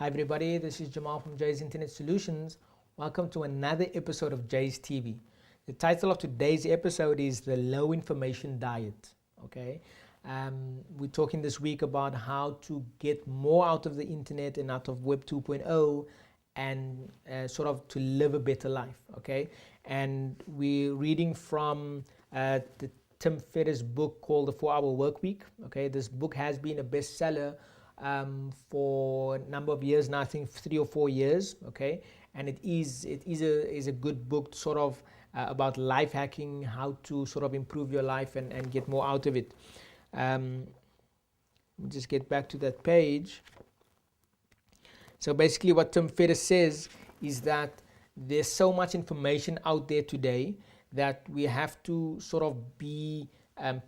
Hi everybody, this is Jamal from Jayz Internet Solutions. Welcome to another episode of Jayz TV. The title of today's episode is The Low Information Diet. Okay, we're talking this week about how to get more out of the internet and out of Web 2.0 and sort of to live a better life. Okay, and we're reading from the Tim Ferriss book called The 4 Hour Work Week. Okay, this book has been a bestseller for a number of years now, I think 3 or 4 years. Okay, and it is a good book to sort of about life hacking, how to sort of improve your life and get more out of it. Let me just get back to that page. So basically what Tim Ferriss says is that there's so much information out there today that we have to sort of be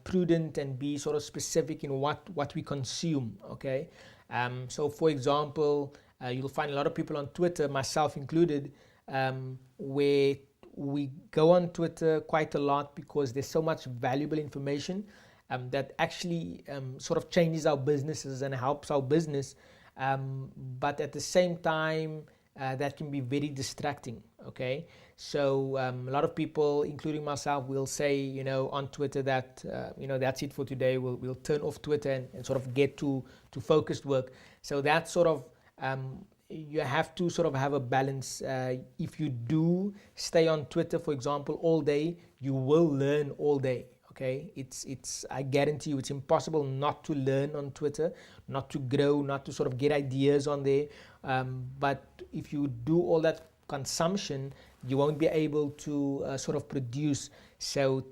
prudent and be sort of specific in what we consume. Okay, so for example, you'll find a lot of people on Twitter, myself included, where we go on Twitter quite a lot because there's so much valuable information that actually sort of changes our businesses and helps our business, but at the same time that can be very distracting. Okay, so a lot of people, including myself, will say, on Twitter that that's it for today. We'll turn off Twitter and sort of get to focused work. So that's sort of you have to sort of have a balance. If you do stay on Twitter, for example, all day, you will learn all day. Okay, it's I guarantee you, it's impossible not to learn on Twitter, not to grow, not to sort of get ideas on there. But if you do all that consumption, you won't be able to sort of produce. So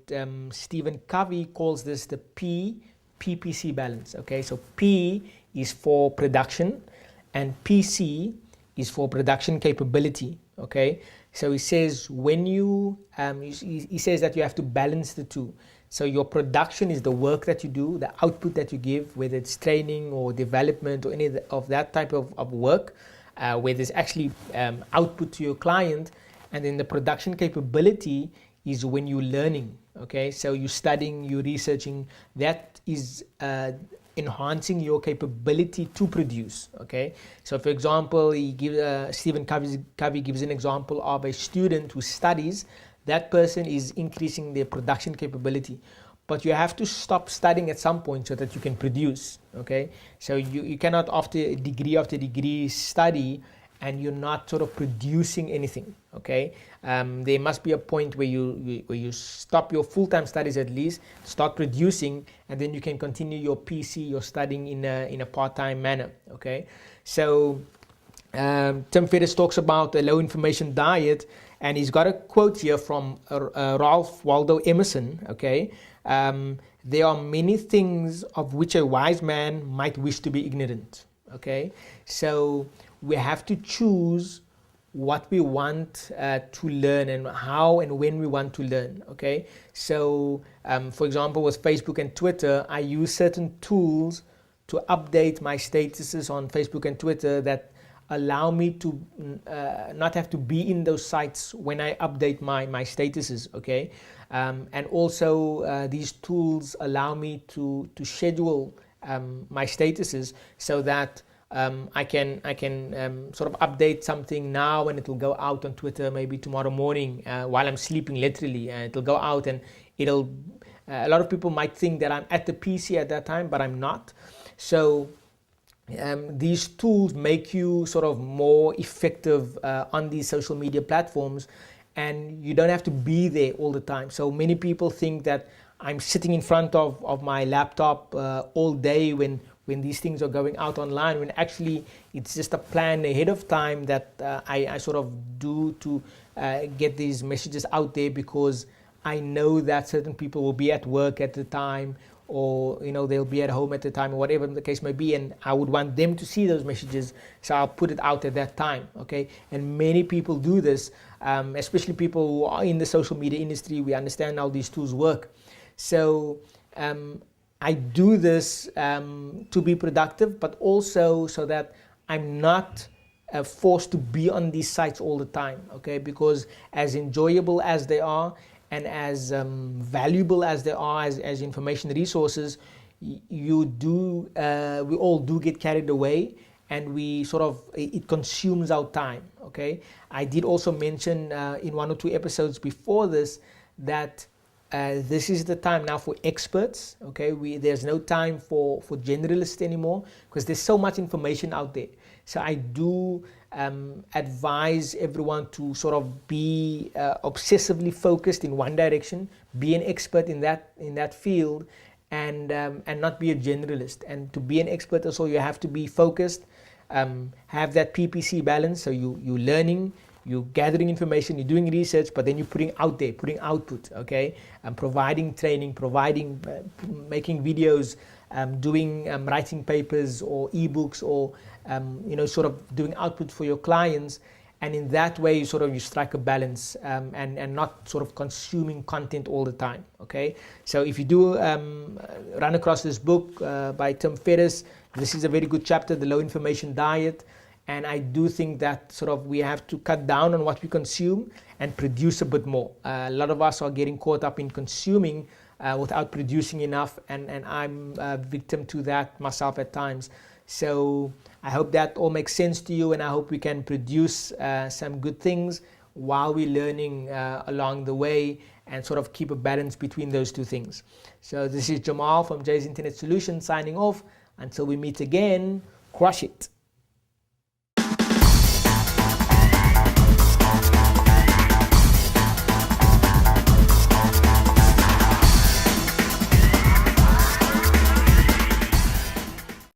Stephen Covey calls this the PPC balance. Okay, so P is for production and PC is for production capability. Okay, so he says when you he says that you have to balance the two. So your production is the work that you do, the output that you give, whether it's training or development or any of that type of work, where there's actually output to your client. And then the production capability is when you're learning. Okay, so you're studying, you're researching. That is enhancing your capability to produce. Okay, so for example, Stephen Covey gives an example of a student who studies. That person is increasing their production capability, but you have to stop studying at some point so that you can produce. Okay, so you cannot after degree study and you're not sort of producing anything. Okay, there must be a point where you stop your full-time studies, at least start producing, and then you can continue your PC, your studying in a part-time manner. Okay, so Tim Ferriss talks about a low information diet, and he's got a quote here from Ralph Waldo Emerson. Okay, there are many things of which a wise man might wish to be ignorant. Okay, so we have to choose what we want to learn and how and when we want to learn. Okay, so for example, with Facebook and Twitter, I use certain tools to update my statuses on Facebook and Twitter that allow me to not have to be in those sites when I update my statuses. Okay, and also these tools allow me to schedule my statuses so that I can sort of update something now and it'll go out on Twitter maybe tomorrow morning while I'm sleeping, literally. It'll go out and it'll a lot of people might think that I'm at the PC at that time, but I'm not. So these tools make you sort of more effective on these social media platforms, and you don't have to be there all the time. So many people think that I'm sitting in front of my laptop all day when these things are going out online, when actually it's just a plan ahead of time that I sort of do to get these messages out there, because I know that certain people will be at work at the time, or they'll be at home at the time, or whatever the case may be, and I would want them to see those messages, so I'll put it out at that time. Okay, and many people do this, especially people who are in the social media industry. We understand how these tools work. So I do this to be productive, but also so that I'm not forced to be on these sites all the time. Okay, because as enjoyable as they are and as valuable as they are as information resources, we all do get carried away, and we sort of, it consumes our time. Okay, I did also mention in 1 or 2 episodes before this that this is the time now for experts. Okay, there's no time for generalists anymore, because there's so much information out there. So I do advise everyone to sort of be obsessively focused in one direction, be an expert in that field, and not be a generalist. And to be an expert also, you have to be focused, have that PPC balance. So you're learning, you're gathering information, you're doing research, but then you're putting out there, putting output, okay? And providing training, making videos, doing writing papers or ebooks, or sort of doing output for your clients. And in that way, you strike a balance, and not sort of consuming content all the time. Okay, so if you do run across this book by Tim Ferriss, this is a very good chapter, The Low Information Diet. And I do think that sort of we have to cut down on what we consume and produce a bit more. A lot of us are getting caught up in consuming without producing enough, and I'm a victim to that myself at times. So I hope that all makes sense to you, and I hope we can produce some good things while we're learning along the way, and sort of keep a balance between those two things. So this is Jamal from Jayz Internet Solutions signing off. Until we meet again, crush it.